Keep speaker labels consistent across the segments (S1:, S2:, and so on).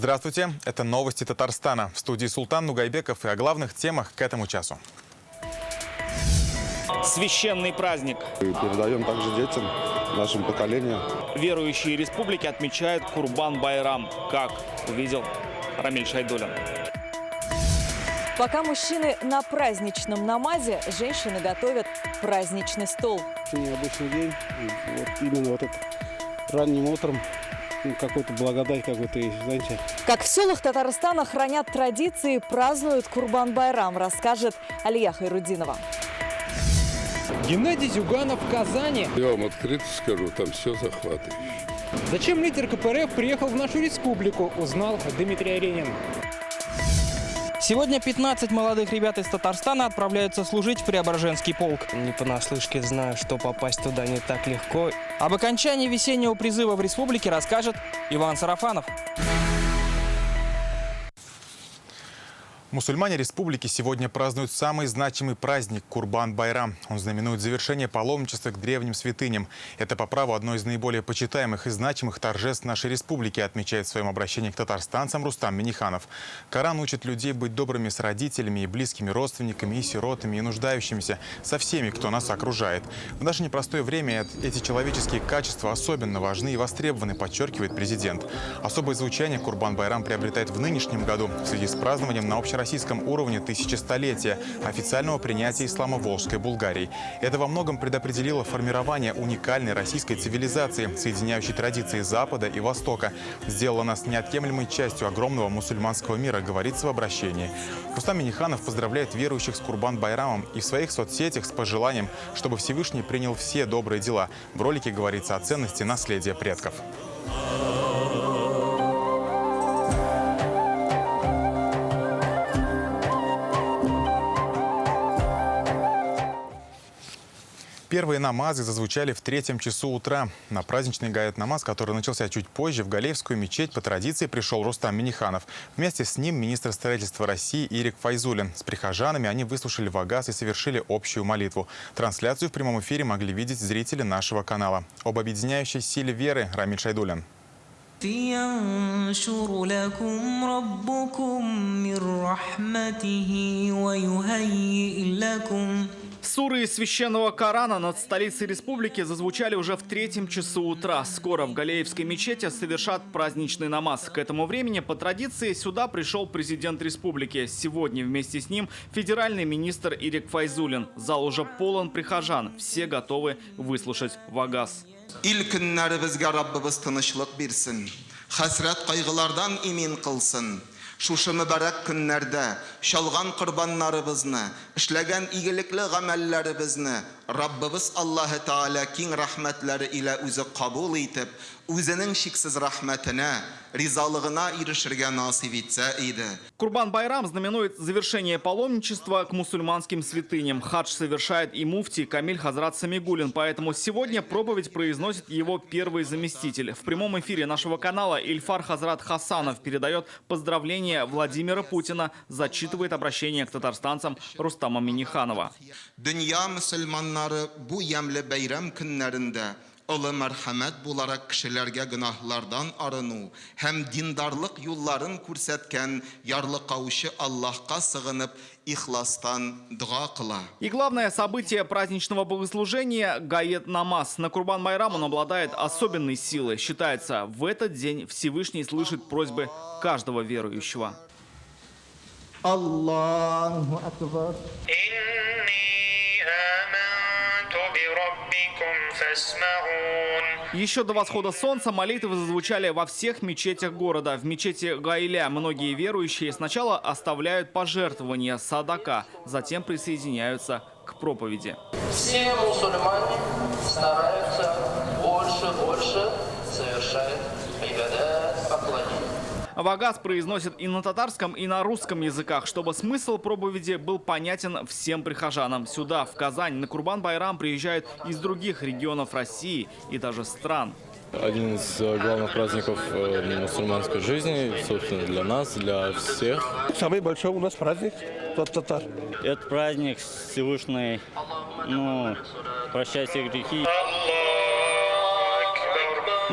S1: Здравствуйте, это новости Татарстана. В студии Султан Нугайбеков и о главных темах к этому часу.
S2: Священный праздник.
S3: И передаем также детям, нашим поколениям.
S2: Верующие республики отмечают Курбан-Байрам. Как увидел Рамиль Шайдуллин.
S4: Пока мужчины на праздничном намазе, женщины готовят праздничный стол.
S5: Очень необычный день. Вот именно вот это ранним утром какой-то благодать какой-то есть, знаете.
S4: Как в селах Татарстана хранят традиции, празднуют Курбан-Байрам, расскажет Алия Хайрудинова.
S6: Геннадий Зюганов в Казани.
S7: Я вам открыто скажу, там все захватывающе.
S6: Зачем лидер КПРФ приехал в нашу республику, узнал Дмитрий Аренин.
S8: Сегодня 15 молодых ребят из Татарстана отправляются служить в Преображенский полк.
S9: Не понаслышке знаю, что попасть туда не так легко.
S8: Об окончании весеннего призыва в республике расскажет Иван Сарафанов.
S1: Мусульмане республики сегодня празднуют самый значимый праздник Курбан-Байрам. Он знаменует завершение паломничества к древним святыням. Это по праву одно из наиболее почитаемых и значимых торжеств нашей республики, отмечает в своем обращении к татарстанцам Рустам Минниханов. Коран учит людей быть добрыми с родителями и близкими родственниками, и сиротами, и нуждающимися, со всеми, кто нас окружает. В наше непростое время эти человеческие качества особенно важны и востребованы, подчеркивает президент. Особое звучание Курбан-Байрам приобретает в нынешнем году в связи с празднованием на общероссийском уровне тысячестолетия официального принятия ислама Волжской Булгарии. Это во многом предопределило формирование уникальной российской цивилизации, соединяющей традиции Запада и Востока. Сделало нас неотъемлемой частью огромного мусульманского мира, говорится в обращении. Рустам Минниханов поздравляет верующих с Курбан-Байрамом и в своих соцсетях с пожеланием, чтобы Всевышний принял все добрые дела. В ролике говорится о ценности наследия предков. Первые намазы зазвучали в 3 часу утра. На праздничный гаят-намаз, который начался чуть позже, в Галеевскую мечеть по традиции пришел Рустам Минниханов. Вместе с ним министр строительства России Ирик Файзуллин. С прихожанами они выслушали вагаз и совершили общую молитву. Трансляцию в прямом эфире могли видеть зрители нашего канала. Об объединяющей силе веры Рамиль Шайдуллин.
S2: Суры из священного Корана над столицей республики зазвучали уже в 3 часу утра. Скоро в Галеевской мечети совершат праздничный намаз. К этому времени, по традиции, сюда пришел президент республики. Сегодня вместе с ним федеральный министр Ирик Файзуллин. Зал уже полон прихожан. Все готовы выслушать вагаз.
S10: Шушы мөбарәк көннәрдә шалган корбаннарыбызны, эшләгән игелекле гамәлләребезне Раббыбыз Аллаһы Таала киң рәхмәтләре илә үзе кабул итеп, үзенең шиксез рәхмәтенә, ризалыгына ирешергә насип итсә иде.
S2: Курбан-Байрам знаменует завершение паломничества к мусульманским святыням. Хадж совершает и муфти Камиль Хазрат Самигуллин, поэтому сегодня проповедь произносит его первый заместитель. В прямом эфире нашего канала Ильфар Хазрат Хасанов передает поздравления Владимира Путина, зачитывает обращение к татарстанцам Рустама Минниханова.
S10: Дөнья мөселманнары бу ямле бәйрәм көннәрендә Олы мәрхәмәт буларак кешеләргә гөнаһлардан арыну һәм диндарлык юлларын күрсәткән ярлыкаучы Аллаһка сыгынып ихластан дуа кыла.
S2: И главное событие праздничного богослужения – гаят-намаз. На Курбан-Байрам он обладает особенной силой. Считается, в этот день Всевышний слышит просьбы каждого верующего.
S5: Аллаху акбар.
S2: Еще до восхода солнца молитвы зазвучали во всех мечетях города. В мечети Гайля многие верующие сначала оставляют пожертвования садака, затем присоединяются к проповеди.
S9: Все мусульмане стараются больше совершать ибадат, поклонение.
S2: Вагаз произносит и на татарском, и на русском языках, чтобы смысл проповеди был понятен всем прихожанам. Сюда, в Казань, на Курбан-Байрам приезжают из других регионов России и даже стран.
S11: Один из главных праздников мусульманской жизни, собственно, для нас, для всех.
S5: Самый большой у нас праздник татар.
S12: Этот праздник Всевышний, прощает все грехи.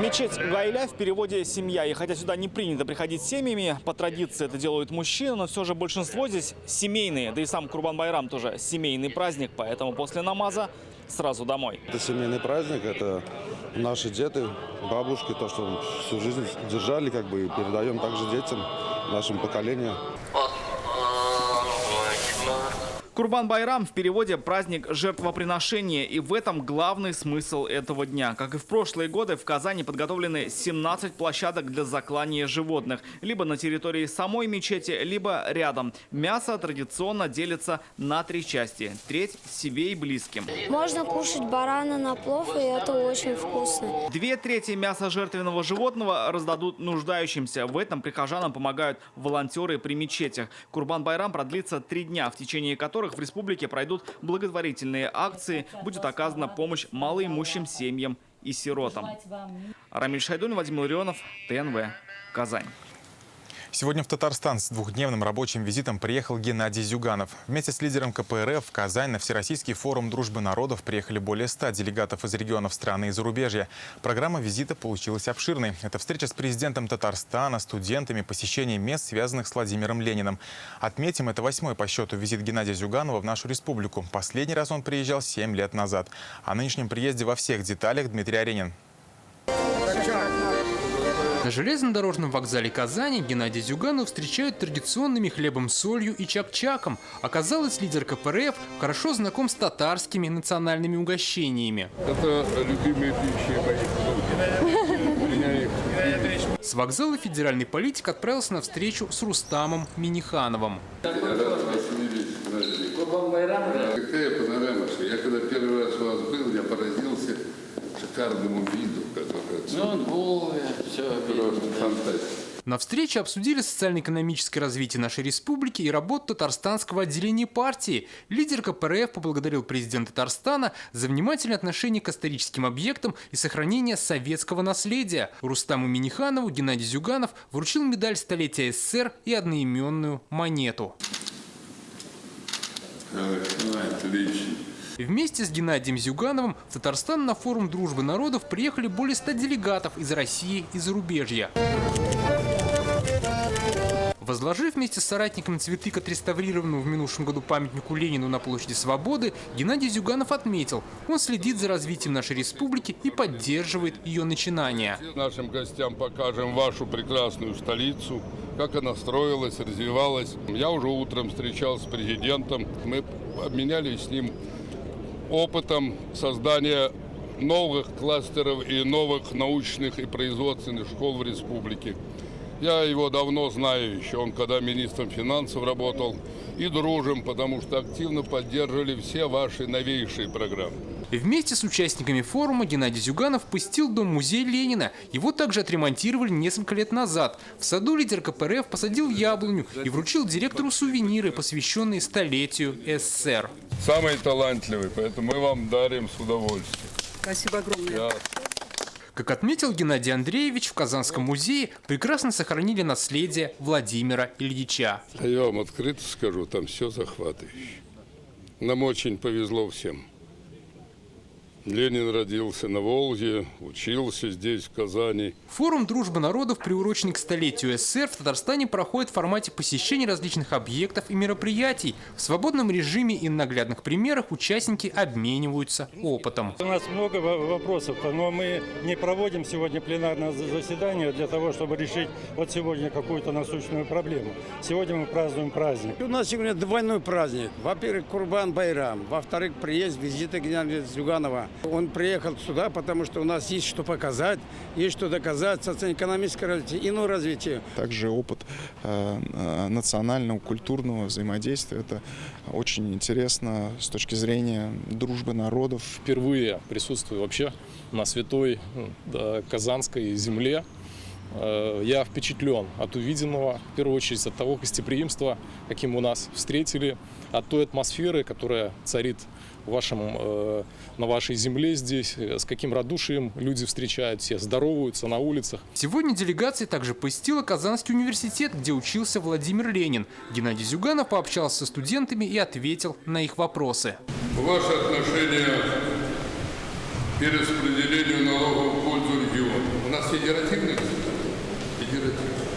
S2: Мечеть Гайля в переводе «семья». И хотя сюда не принято приходить семьями, по традиции это делают мужчины, но все же большинство здесь семейные. Да и сам Курбан-Байрам тоже семейный праздник, поэтому после намаза сразу домой.
S3: Это семейный праздник, это наши деды, бабушки, то, что всю жизнь держали, как бы, и передаем также детям, нашим поколениям.
S2: Курбан-Байрам в переводе праздник жертвоприношения. И в этом главный смысл этого дня. Как и в прошлые годы, в Казани подготовлены 17 площадок для заклания животных. Либо на территории самой мечети, либо рядом. Мясо традиционно делится на 3 части. Треть себе и близким.
S12: Можно кушать барана на плов, и это очень вкусно.
S2: 2/3 мяса жертвенного животного раздадут нуждающимся. В этом прихожанам помогают волонтеры при мечетях. Курбан-Байрам продлится 3 дня, в течение которых в республике пройдут благотворительные акции, будет оказана помощь малоимущим семьям и сиротам. Рамиль Шайдун, Вадим Ларионов, ТНВ, Казань.
S1: Сегодня в Татарстан с двухдневным рабочим визитом приехал Геннадий Зюганов. Вместе с лидером КПРФ в Казань на Всероссийский форум дружбы народов приехали более 100 делегатов из регионов страны и зарубежья. Программа визита получилась обширной. Это встреча с президентом Татарстана, студентами, посещение мест, связанных с Владимиром Лениным. Отметим, это 8-й по счету визит Геннадия Зюганова в нашу республику. Последний раз он приезжал 7 лет назад. О нынешнем приезде во всех деталях Дмитрий Аренин.
S6: На железнодорожном вокзале Казани Геннадия Зюганова встречают традиционными хлебом, солью и чак-чаком. Оказалось, лидер КПРФ хорошо знаком с татарскими национальными угощениями.
S7: Это любимые пищи моих.
S6: С вокзала федеральный политик отправился на встречу с Рустамом Миннихановым.
S7: Какая панорама, что я когда первый раз у вас был, я поразился шикарному виду, который...
S6: На встрече обсудили социально-экономическое развитие нашей республики и работу татарстанского отделения партии. Лидер КПРФ поблагодарил президента Татарстана за внимательное отношение к историческим объектам и сохранение советского наследия. Рустаму Минниханову Геннадий Зюганов вручил медаль столетия СССР и одноименную монету.
S7: Отлично.
S6: Вместе с Геннадием Зюгановым в Татарстан на форум дружбы народов приехали более 100 делегатов из России и зарубежья. Возложив вместе с соратником цветы к отреставрированному в минувшем году памятнику Ленину на площади Свободы, Геннадий Зюганов отметил, он следит за развитием нашей республики и поддерживает ее начинания.
S7: Нашим гостям покажем вашу прекрасную столицу, как она строилась, развивалась. Я уже утром встречался с президентом, мы обменялись с ним опытом создания новых кластеров и новых научных и производственных школ в республике. Я его давно знаю еще, он когда министром финансов работал, и дружим, потому что активно поддерживали все ваши новейшие программы.
S6: Вместе с участниками форума Геннадий Зюганов посетил дом-музей Ленина. Его также отремонтировали несколько лет назад. В саду лидер КПРФ посадил яблоню и вручил директору сувениры, посвященные столетию СССР.
S7: Самый талантливый, поэтому мы вам дарим с удовольствием.
S13: Спасибо огромное.
S6: Как отметил Геннадий Андреевич, в Казанском музее прекрасно сохранили наследие Владимира Ильича.
S7: Я вам открыто скажу, там все захватывающе. Нам очень повезло всем. Ленин родился на Волге, учился здесь, в Казани.
S6: Форум дружбы народов, приуроченный к столетию СССР, в Татарстане проходит в формате посещения различных объектов и мероприятий. В свободном режиме и на наглядных примерах участники обмениваются опытом.
S5: У нас много вопросов, но мы не проводим сегодня пленарное заседание для того, чтобы решить вот сегодня какую-то насущную проблему. Сегодня мы празднуем праздник.
S14: У нас сегодня двойной праздник. Во-первых, Курбан-Байрам. Во-вторых, приезд, визита Геннадия Зюганова. Он приехал сюда, потому что у нас есть что показать, есть что доказать, социально-экономическое развитие, иное развитие.
S15: Также опыт национального, культурного взаимодействия. Это очень интересно с точки зрения дружбы народов.
S11: Впервые присутствую вообще на святой казанской земле. Я впечатлен от увиденного, в первую очередь от того гостеприимства, каким у нас встретили, от той атмосферы, которая царит на вашей земле здесь, с каким радушием люди встречают, все здороваются на улицах.
S6: Сегодня делегация также посетила Казанский университет, где учился Владимир Ленин. Геннадий Зюганов пообщался со студентами и ответил на их вопросы.
S7: Ваше отношение к перераспределению налогов в пользу региона. нас федеративный государство. Федеративный.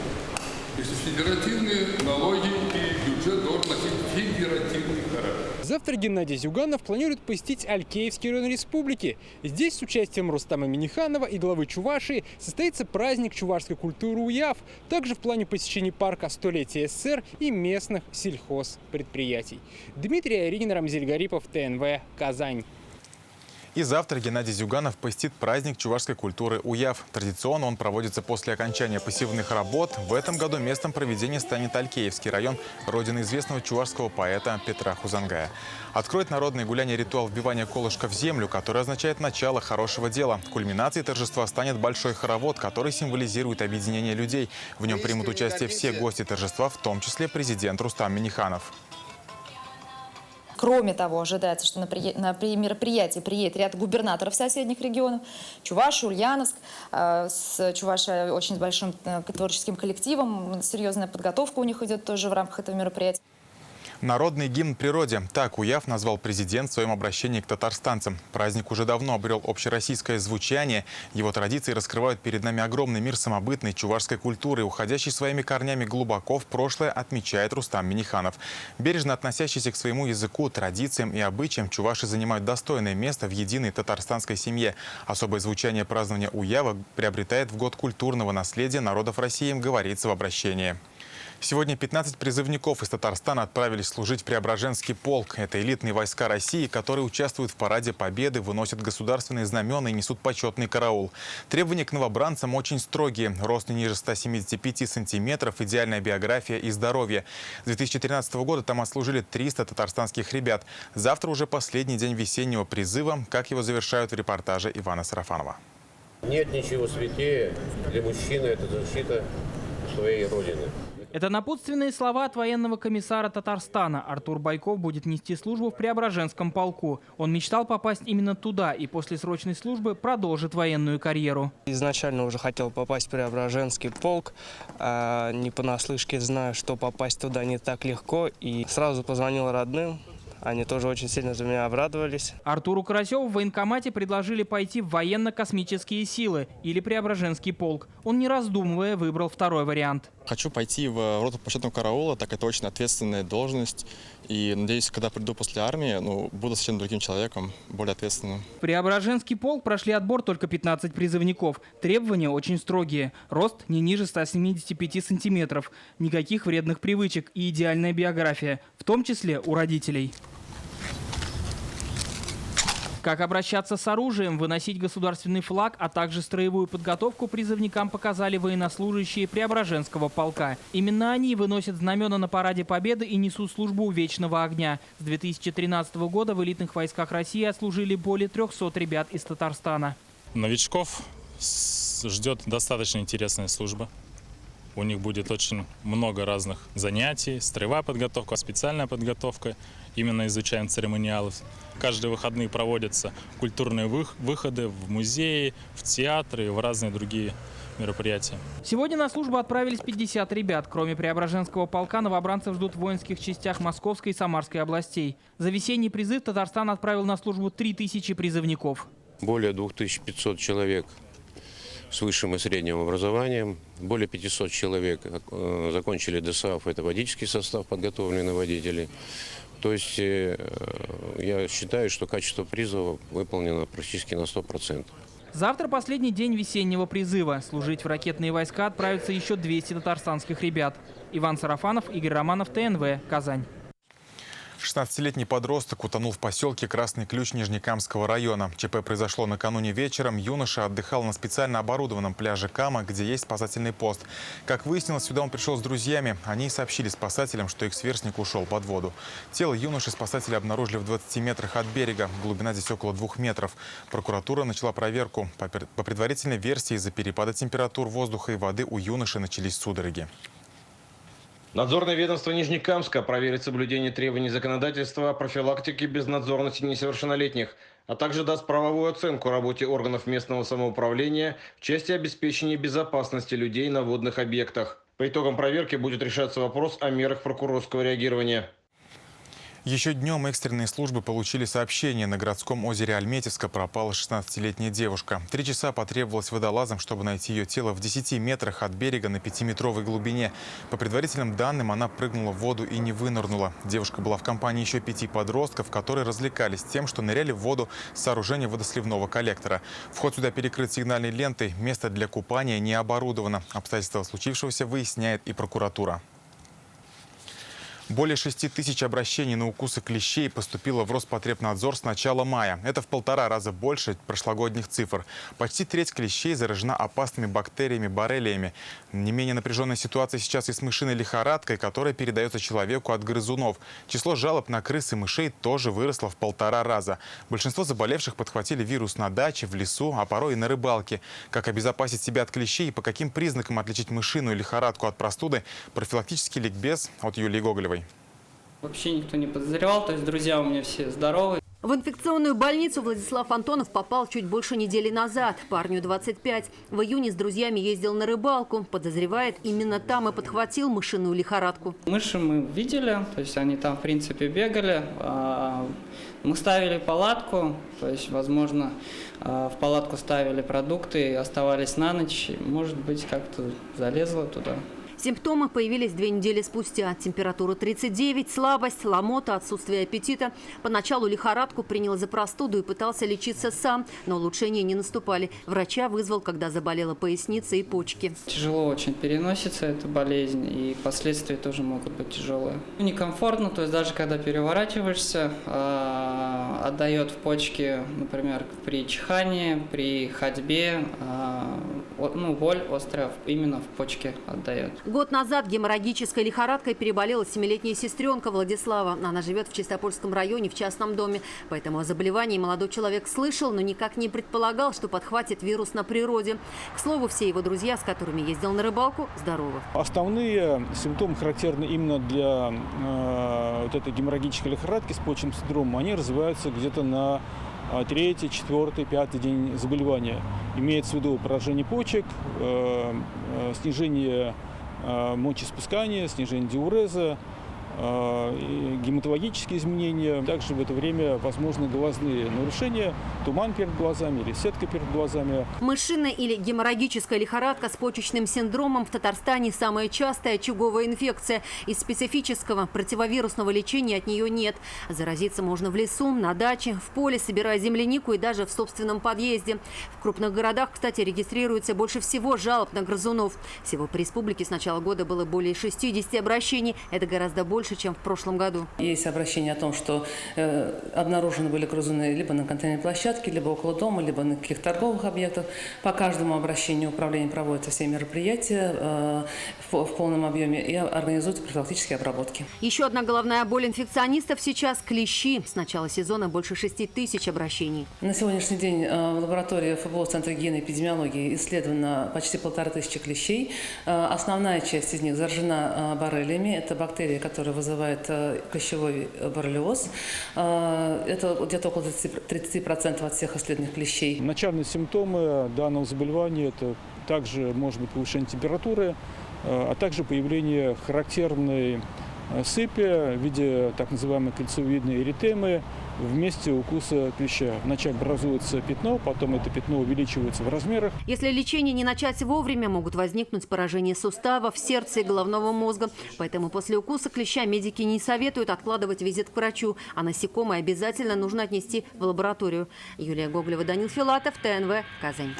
S7: Если федеративные налоги и бюджет должен носить федеративный характер.
S6: Завтра Геннадий Зюганов планирует посетить Алькеевский район республики. Здесь с участием Рустама Минниханова и главы Чувашии состоится праздник чувашской культуры Уяв. Также в плане посещения парка столетия СССР и местных сельхозпредприятий. Дмитрий Айригин, Рамзиль Гарипов, ТНВ, Казань.
S1: И завтра Геннадий Зюганов посетит праздник чувашской культуры Уяв. Традиционно он проводится после окончания посевных работ. В этом году местом проведения станет Алькеевский район, родина известного чувашского поэта Петра Хузангая. Откроет народное гуляние ритуал вбивания колышка в землю, который означает начало хорошего дела. Кульминацией торжества станет большой хоровод, который символизирует объединение людей. В нем примут участие все гости торжества, в том числе президент Рустам Минниханов.
S13: Кроме того, ожидается, что на мероприятие приедет ряд губернаторов соседних регионов. Чувашия, Ульяновск. С Чувашией очень большим творческим коллективом. Серьезная подготовка у них идет тоже в рамках этого мероприятия.
S1: Народный гимн природе. Так Уяв назвал президент в своем обращении к татарстанцам. Праздник уже давно обрел общероссийское звучание. Его традиции раскрывают перед нами огромный мир самобытной чувашской культуры, уходящий своими корнями глубоко в прошлое, отмечает Рустам Минниханов. Бережно относящийся к своему языку, традициям и обычаям, чуваши занимают достойное место в единой татарстанской семье. Особое звучание празднования Уява приобретает в год культурного наследия народов России, говорится в обращении. Сегодня 15 призывников из Татарстана отправились служить в Преображенский полк. Это элитные войска России, которые участвуют в параде Победы, выносят государственные знамена и несут почетный караул. Требования к новобранцам очень строгие. Рост не ниже 175 сантиметров, идеальная биография и здоровье. С 2013 года там отслужили 300 татарстанских ребят. Завтра уже последний день весеннего призыва. Как его завершают в репортаже Ивана Сарафанова.
S16: Нет ничего святее для мужчины, это защита своей родины.
S8: Это напутственные слова от военного комиссара Татарстана. Артур Байков будет нести службу в Преображенском полку. Он мечтал попасть именно туда и после срочной службы продолжит военную карьеру.
S9: Изначально уже хотел попасть в Преображенский полк. Не понаслышке знаю, что попасть туда не так легко. И сразу позвонил родным. Они тоже очень сильно за меня обрадовались.
S8: Артуру Карасеву в военкомате предложили пойти в военно-космические силы или Преображенский полк. Он, не раздумывая, выбрал второй вариант.
S17: Хочу пойти в роту почетного караула, так это очень ответственная должность. И надеюсь, когда приду после армии, буду совсем другим человеком, более ответственным.
S8: В Преображенский полк прошли отбор только 15 призывников. Требования очень строгие. Рост не ниже 175 сантиметров. Никаких вредных привычек и идеальная биография, в том числе у родителей. Как обращаться с оружием, выносить государственный флаг, а также строевую подготовку призывникам показали военнослужащие Преображенского полка. Именно они выносят знамена на параде Победы и несут службу у Вечного огня. С 2013 года в элитных войсках России отслужили более 300 ребят из Татарстана.
S18: Новичков ждет достаточно интересная служба. У них будет очень много разных занятий, строевая подготовка, специальная подготовка. Именно изучаем церемониалы. Каждые выходные проводятся культурные выходы в музеи, в театры и в разные другие мероприятия.
S8: Сегодня на службу отправились 50 ребят. Кроме Преображенского полка, новобранцев ждут в воинских частях Московской и Самарской областей. За весенний призыв Татарстан отправил на службу 3000 призывников.
S16: Более 2500 человек с высшим и средним образованием. Более 500 человек закончили ДСАФ, это водительский состав, подготовленные водители. То есть я считаю, что качество призыва выполнено практически на 100%.
S8: Завтра последний день весеннего призыва. Служить в ракетные войска отправятся еще 200 татарстанских ребят. Иван Сарафанов, Игорь Романов, ТНВ, Казань.
S1: 16-летний подросток утонул в поселке Красный Ключ Нижнекамского района. ЧП произошло накануне вечером. Юноша отдыхал на специально оборудованном пляже Кама, где есть спасательный пост. Как выяснилось, сюда он пришел с друзьями. Они сообщили спасателям, что их сверстник ушел под воду. Тело юноши спасатели обнаружили в 20 метрах от берега. Глубина здесь около 2 метров. Прокуратура начала проверку. По предварительной версии, из-за перепада температур воздуха и воды у юноши начались судороги.
S19: Надзорное ведомство Нижнекамска проверит соблюдение требований законодательства о профилактике безнадзорности несовершеннолетних, а также даст правовую оценку работе органов местного самоуправления в части обеспечения безопасности людей на водных объектах. По итогам проверки будет решаться вопрос о мерах прокурорского реагирования.
S1: Еще днем экстренные службы получили сообщение. На городском озере Альметьевска пропала 16-летняя девушка. 3 часа потребовалось водолазам, чтобы найти ее тело в 10 метрах от берега на 5-метровой глубине. По предварительным данным, она прыгнула в воду и не вынырнула. Девушка была в компании еще 5 подростков, которые развлекались тем, что ныряли в воду с сооружения водосливного коллектора. Вход сюда перекрыт сигнальной лентой. Место для купания не оборудовано. Обстоятельства случившегося выясняет и прокуратура. Более 6 тысяч обращений на укусы клещей поступило в Роспотребнадзор с начала мая. Это в 1,5 раза больше прошлогодних цифр. Почти треть клещей заражена опасными бактериями боррелиями. Не менее напряженная ситуация сейчас и с мышиной лихорадкой, которая передается человеку от грызунов. Число жалоб на крыс и мышей тоже выросло в 1,5 раза. Большинство заболевших подхватили вирус на даче, в лесу, а порой и на рыбалке. Как обезопасить себя от клещей и по каким признакам отличить мышиную лихорадку от простуды? Профилактический ликбез от Юлии Гоголевой.
S20: Вообще никто не подозревал, то есть друзья у меня все здоровые.
S21: В инфекционную больницу Владислав Антонов попал чуть больше недели назад. Парню 25. В июне с друзьями ездил на рыбалку. Подозревает, именно там и подхватил мышиную лихорадку.
S20: Мыши мы видели, то есть они там в принципе бегали. Мы ставили палатку, то есть, возможно, в палатку ставили продукты, оставались на ночь. Может быть, как-то залезла туда.
S21: Симптомы появились 2 недели спустя. Температура 39, слабость, ломота, отсутствие аппетита. Поначалу лихорадку принял за простуду и пытался лечиться сам, но улучшения не наступали. Врача вызвал, когда заболела поясница и почки.
S20: Тяжело очень переносится эта болезнь, и последствия тоже могут быть тяжелые. Некомфортно, то есть даже когда переворачиваешься, отдает в почки, например, при чихании, при ходьбе, боль острая именно в почке отдает.
S21: Год назад геморрагической лихорадкой переболела 7-летняя сестренка Владислава. Она живет в Чистопольском районе в частном доме. Поэтому о заболевании молодой человек слышал, но никак не предполагал, что подхватит вирус на природе. К слову, все его друзья, с которыми ездил на рыбалку, здоровы.
S22: Основные симптомы характерны именно для вот этой геморрагической лихорадки с почечным синдромом. Они развиваются где-то на 3-й, 4-й, 5-й день заболевания. Имеется в виду поражение почек, снижение мочеиспускания, снижение диуреза, гематологические изменения. Также в это время возможны глазные нарушения, туман перед глазами или сетка перед глазами.
S21: Мышиная или геморрагическая лихорадка с почечным синдромом в Татарстане самая частая очаговая инфекция. Из специфического противовирусного лечения от нее нет. Заразиться можно в лесу, на даче, в поле, собирая землянику и даже в собственном подъезде. В крупных городах, кстати, регистрируется больше всего жалоб на грызунов. Всего по республике с начала года было более 60 обращений. Это гораздо больше, чем в прошлом году.
S23: Есть обращения о том, что обнаружены были грызуны либо на контейнерной площадке, либо около дома, либо на каких-то торговых объектах. По каждому обращению управление проводится все мероприятия в полном объеме и организуются профилактические обработки.
S21: Еще одна головная боль инфекционистов сейчас – клещи. С начала сезона больше 6 тысяч обращений.
S23: На сегодняшний день в лаборатории ФБО Центра гигиены и эпидемиологии исследовано почти 1500 клещей. Основная часть из них заражена боррелиями. Это бактерии, которые вызывает клещевой боррелиоз. Это где-то около 30% от всех исследованных клещей.
S22: Начальные симптомы данного заболевания – это также может быть повышение температуры, а также появление характерной сыпи в виде так называемой кольцевидной эритемы в месте укуса клеща. Вначале образуется пятно, потом это пятно увеличивается в размерах.
S21: Если лечение не начать вовремя, могут возникнуть поражения суставов, сердца и головного мозга. Поэтому после укуса клеща медики не советуют откладывать визит к врачу, а насекомое обязательно нужно отнести в лабораторию. Юлия Гоголева, Данил Филатов, ТНВ, Казань.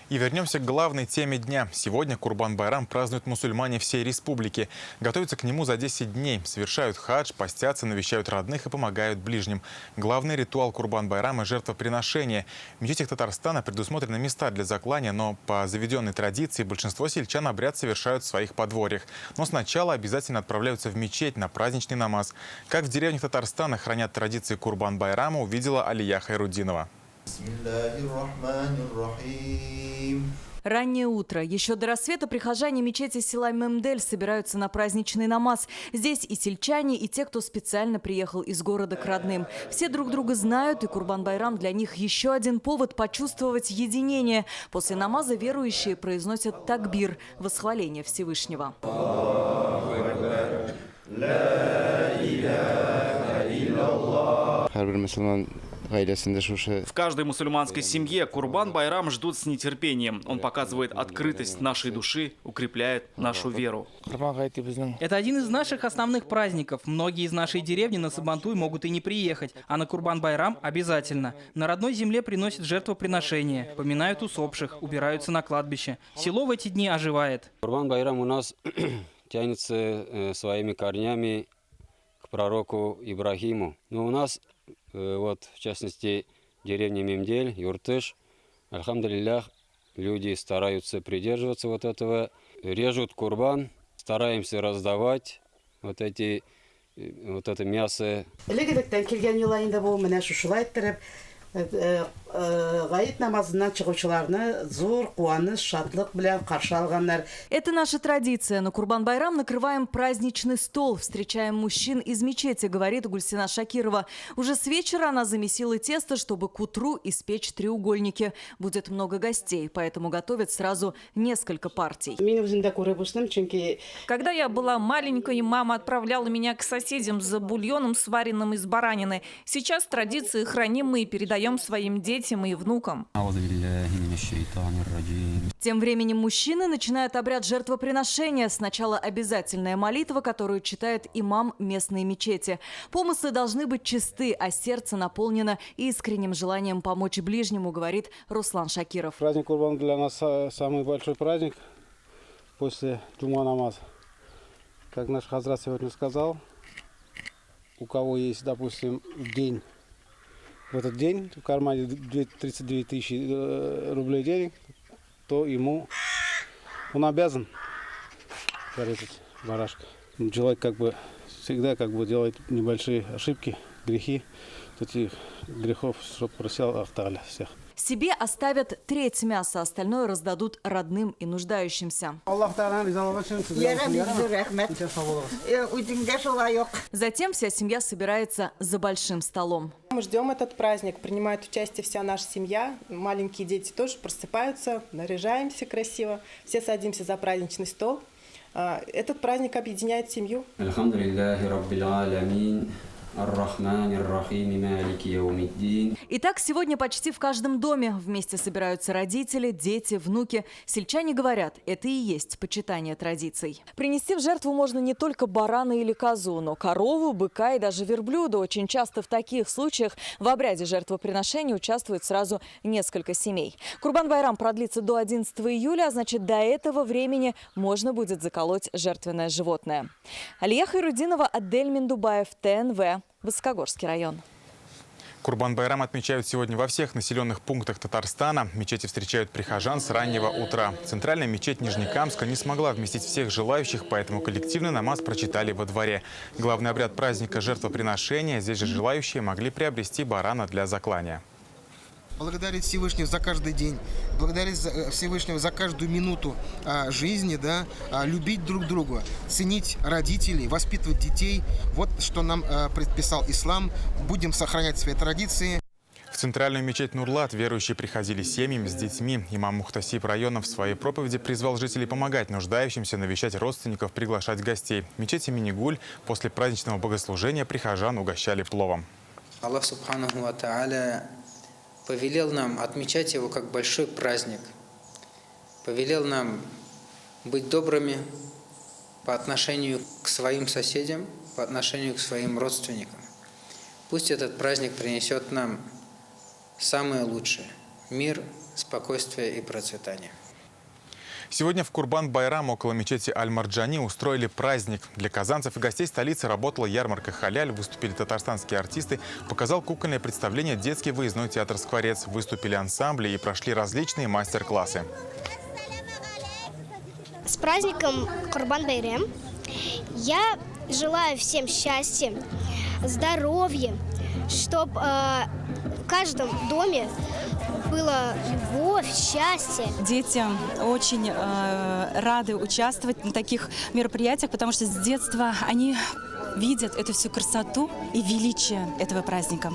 S1: И вернемся к главной теме дня. Сегодня Курбан-Байрам празднуют мусульмане всей республики. Готовятся к нему за 10 дней. Совершают хадж, постятся, навещают родных и помогают ближним. Главный ритуал Курбан-Байрама – жертвоприношение. В мечетях Татарстана предусмотрены места для заклания, но по заведенной традиции большинство сельчан обряд совершают в своих подворьях. Но сначала обязательно отправляются в мечеть на праздничный намаз. Как в деревнях Татарстана хранят традиции Курбан-Байрама, увидела Алия Хайрудинова.
S3: Раннее утро. Еще до рассвета прихожане мечети села Мемдель собираются на праздничный намаз. Здесь и сельчане, и те, кто специально приехал из города к родным. Все друг друга знают, и Курбан-байрам для них еще один повод почувствовать единение. После намаза верующие произносят такбир – восхваление Всевышнего.
S2: В каждой мусульманской семье Курбан-байрам ждут с нетерпением. Он показывает открытость нашей души, укрепляет нашу веру.
S8: Это один из наших основных праздников. Многие из нашей деревни на Сабантуй могут и не приехать, а на Курбан-байрам обязательно. На родной земле приносят жертвоприношения, поминают усопших, убираются на кладбище. Село в эти дни оживает.
S4: Курбан-байрам у нас тянется своими корнями к пророку Ибрагиму. Но у нас, вот, в частности, деревня Мемдель, Юртыш, альхамдулиллях, люди стараются придерживаться вот этого. Режут курбан, стараемся раздавать вот это мясо.
S3: Это наша традиция. На Курбан-байрам накрываем праздничный стол, встречаем мужчин из мечети, говорит Гульсина Шакирова. Уже с вечера она замесила тесто, чтобы к утру испечь треугольники. Будет много гостей, поэтому готовят сразу несколько партий.
S10: Когда я была маленькой, мама отправляла меня к соседям за бульоном, сваренным из баранины. Сейчас традиции храним мы и передаем своим детям и внукам.
S3: Тем временем мужчины начинают обряд жертвоприношения. Сначала обязательная молитва, которую читает имам местной мечети. Помыслы должны быть чисты, а сердце наполнено искренним желанием помочь ближнему, говорит Руслан Шакиров.
S24: Праздник Курбан для нас самый большой праздник после джума намаза. Как наш хазрат сегодня сказал, у кого есть, допустим, день, в этот день в кармане 32 тысячи рублей денег, то ему он обязан порезать барашка. Человек всегда делает небольшие ошибки, грехи. Этих грехов, чтобы просил Аллах Тааля всех.
S3: Себе оставят треть мяса, остальное раздадут родным и нуждающимся. Затем вся семья собирается за большим столом.
S25: Мы ждем этот праздник, принимает участие вся наша семья. Маленькие дети тоже просыпаются, наряжаемся красиво, все садимся за праздничный стол. Этот праздник объединяет семью.
S3: Итак, сегодня почти в каждом доме вместе собираются родители, дети, внуки. Сельчане говорят, это и есть почитание традиций. Принести в жертву можно не только барана или козу, но корову, быка и даже верблюда. Очень часто в таких случаях в обряде жертвоприношения участвуют сразу несколько семей. Курбан-байрам продлится до 11 июля, а значит, до этого времени можно будет заколоть жертвенное животное. Алия Хайрудинова, Адель Миндубаев, ТНВ. Высокогорский район.
S1: Курбан-байрам отмечают сегодня во всех населенных пунктах Татарстана. Мечети встречают прихожан с раннего утра. Центральная мечеть Нижнекамска не смогла вместить всех желающих, поэтому коллективный намаз прочитали во дворе. Главный обряд праздника – жертвоприношения. Здесь же желающие могли приобрести барана для заклания.
S26: Благодарить Всевышнего за каждый день, благодарить Всевышнего за каждую минуту жизни, да, любить друг друга, ценить родителей, воспитывать детей. Вот что нам предписал ислам. Будем сохранять свои традиции.
S1: В центральную мечеть Нурлат верующие приходили семьями с детьми. Имам Мухтасиб района в своей проповеди призвал жителей помогать нуждающимся, навещать родственников, приглашать гостей. В мечети Минигуль после праздничного богослужения прихожан угощали пловом.
S27: Аллах Субханаху ва Тааля повелел нам отмечать его как большой праздник. Повелел нам быть добрыми по отношению к своим соседям, по отношению к своим родственникам. Пусть этот праздник принесет нам самое лучшее – мир, спокойствие и процветание.
S1: Сегодня в Курбан-байрам около мечети Аль-Марджани устроили праздник. Для казанцев и гостей столицы работала ярмарка «Халяль», выступили татарстанские артисты, показал кукольное представление детский выездной театр «Скворец», выступили ансамбли и прошли различные мастер-классы.
S28: С праздником Курбан-байрам! Я желаю всем счастья, здоровья, чтобы в каждом доме было любовь, счастье.
S5: Дети очень рады участвовать на таких мероприятиях, потому что с детства они видят эту всю красоту и величие этого праздника.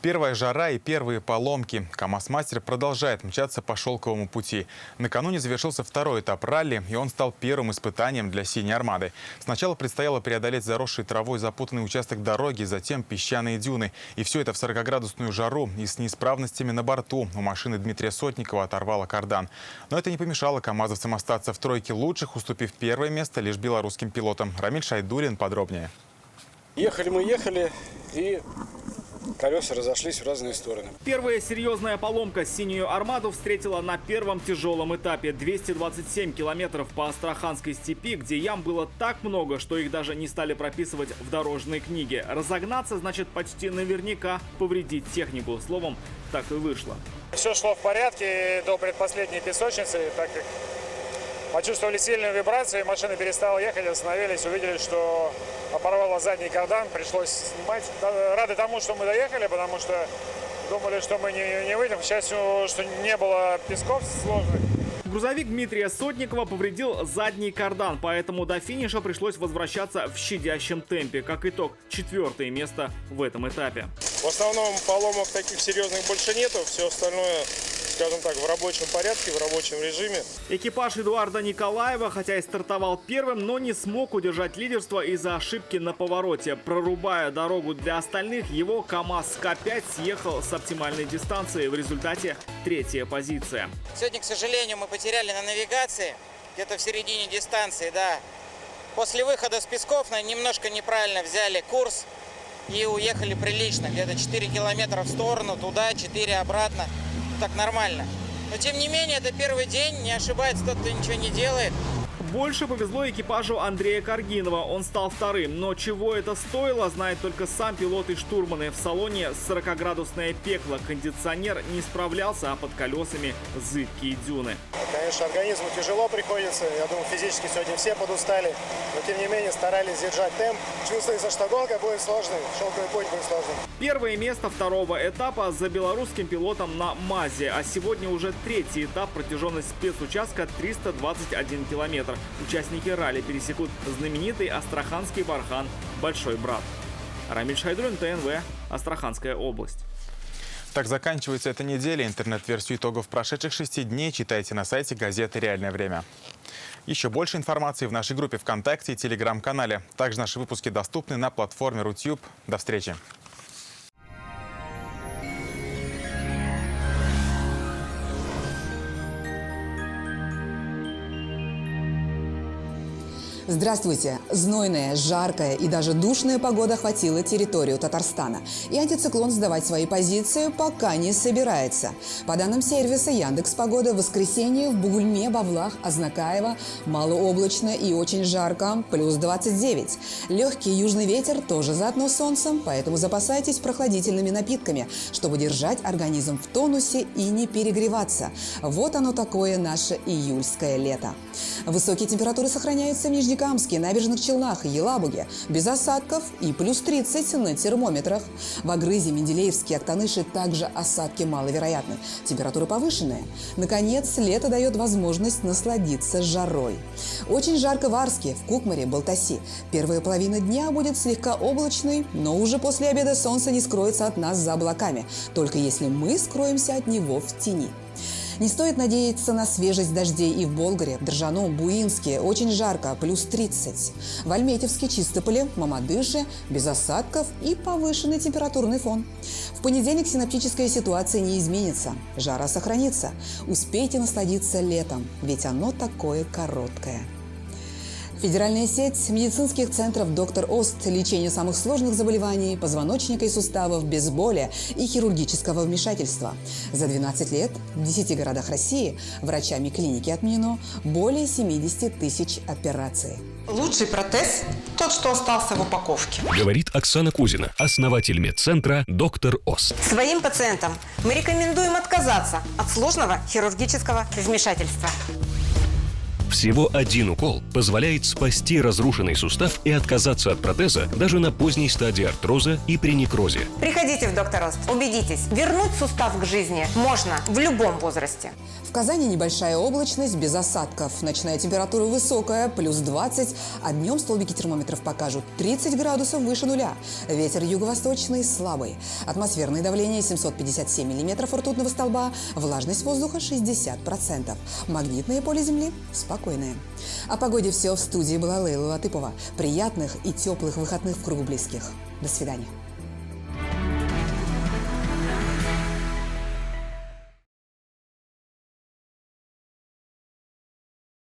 S1: Первая жара и первые поломки. КамАЗ-мастер продолжает мчаться по шелковому пути. Накануне завершился второй этап ралли, и он стал первым испытанием для «Синей Армады». Сначала предстояло преодолеть заросший травой запутанный участок дороги, затем песчаные дюны. И все это в 40-градусную жару и с неисправностями на борту. У машины Дмитрия Сотникова оторвало кардан. Но это не помешало камазовцам остаться в тройке лучших, уступив первое место лишь белорусским пилотам. Рамиль Шайдулин подробнее.
S6: Ехали и колеса разошлись в разные стороны.
S2: Первая серьезная поломка «Синюю Армаду» встретила на первом тяжелом этапе. 227 километров по Астраханской степи, где ям было так много, что их даже не стали прописывать в дорожной книге. Разогнаться значит почти наверняка повредить технику. Словом, так и вышло.
S6: Все шло в порядке до предпоследней песочницы, так как почувствовали сильную вибрацию, машина перестала ехать, остановились, увидели, что оборвало задний кардан, пришлось снимать. Рады тому, что мы доехали, потому что думали, что мы не выйдем. К счастью, что не было песков сложных.
S2: Грузовик Дмитрия Сотникова повредил задний кардан, поэтому до финиша пришлось возвращаться в щадящем темпе. Как итог, 4-е место в этом этапе.
S6: В основном поломок таких серьезных больше нету, все остальное, скажем так, в рабочем порядке, в рабочем режиме.
S2: Экипаж Эдуарда Николаева, хотя и стартовал первым, но не смог удержать лидерство из-за ошибки на повороте. Прорубая дорогу для остальных, его КамАЗ К5 съехал с оптимальной дистанции. В результате 3-я позиция.
S7: Сегодня, к сожалению, мы потеряли на навигации, где-то в середине дистанции, да. После выхода с песков немножко неправильно взяли курс и уехали прилично. Где-то 4 километра в сторону, туда, 4 обратно. Так нормально. Но тем не менее, это первый день, не ошибается тот, кто ничего не делает.
S2: Больше повезло экипажу Андрея Каргинова. Он стал вторым. Но чего это стоило, знает только сам пилот и штурманы. В салоне 40-градусное пекло. Кондиционер не справлялся, а под колесами зыбкие дюны.
S6: Конечно, организму тяжело приходится. Я думаю, физически сегодня все подустали. Но тем не менее старались держать темп. Чувствуется, что гонка будет сложной. Шелковый путь будет сложным.
S2: Первое место второго этапа за белорусским пилотом на МАЗе. А сегодня уже 3-й этап. Протяженность спецучастка 321 километр. Участники ралли пересекут знаменитый Астраханский бархан «Большой брат». Рамиль Шайдулин, ТНВ, Астраханская область.
S1: Так заканчивается эта неделя. Интернет-версию итогов прошедших 6 дней читайте на сайте газеты «Реальное время». Еще больше информации в нашей группе ВКонтакте и Телеграм-канале. Также наши выпуски доступны на платформе Рутюб. До встречи.
S11: Здравствуйте! Знойная, жаркая и даже душная погода охватила территорию Татарстана. И антициклон сдавать свои позиции пока не собирается. По данным сервиса Яндекс.Погода, в воскресенье в Бугульме, Бавлах, Азнакаево малооблачно и очень жарко, плюс 29. Легкий южный ветер тоже заодно с солнцем, поэтому запасайтесь прохладительными напитками, чтобы держать организм в тонусе и не перегреваться. Вот оно такое наше июльское лето. Высокие температуры сохраняются в Нижнекамске, Набережных Челнах и Елабуге. Без осадков и плюс 30 на термометрах. В Агрызе, Менделеевске, Актаныше также осадки маловероятны. Температуры повышенные. Наконец, лето дает возможность насладиться жарой. Очень жарко в Арске, в Кукмаре, Балтаси. Первая половина дня будет слегка облачной, но уже после обеда солнце не скроется от нас за облаками. Только если мы скроемся от него в тени. Не стоит надеяться на свежесть дождей и в Болгаре, Држаном, Буинске. Очень жарко, плюс 30. В Альметьевске, Чистополе, Мамадыше без осадков и повышенный температурный фон. В понедельник синоптическая ситуация не изменится. Жара сохранится. Успейте насладиться летом, ведь оно такое короткое. Федеральная сеть медицинских центров «Доктор Ост» лечение самых сложных заболеваний позвоночника и суставов без боли и хирургического вмешательства. За 12 лет в 10 городах России врачами клиники отменено более 70 тысяч операций.
S12: Лучший протез – тот, что остался в упаковке.
S13: Говорит Оксана Кузина, основатель медцентра «Доктор Ост».
S12: Своим пациентам мы рекомендуем отказаться от сложного хирургического вмешательства.
S13: Всего один укол позволяет спасти разрушенный сустав и отказаться от протеза даже на поздней стадии артроза и при некрозе.
S12: Приходите в Доктор Ост, убедитесь, вернуть сустав к жизни можно в любом возрасте.
S11: В Казани небольшая облачность без осадков. Ночная температура высокая, плюс 20, а днем столбики термометров покажут 30 градусов выше нуля. Ветер юго-восточный слабый. Атмосферное давление 757 миллиметров ртутного столба, влажность воздуха 60%. Магнитное поле Земли спокойное. О погоде все. В студии была Лейла Латыпова. Приятных и теплых выходных в кругу близких. До свидания.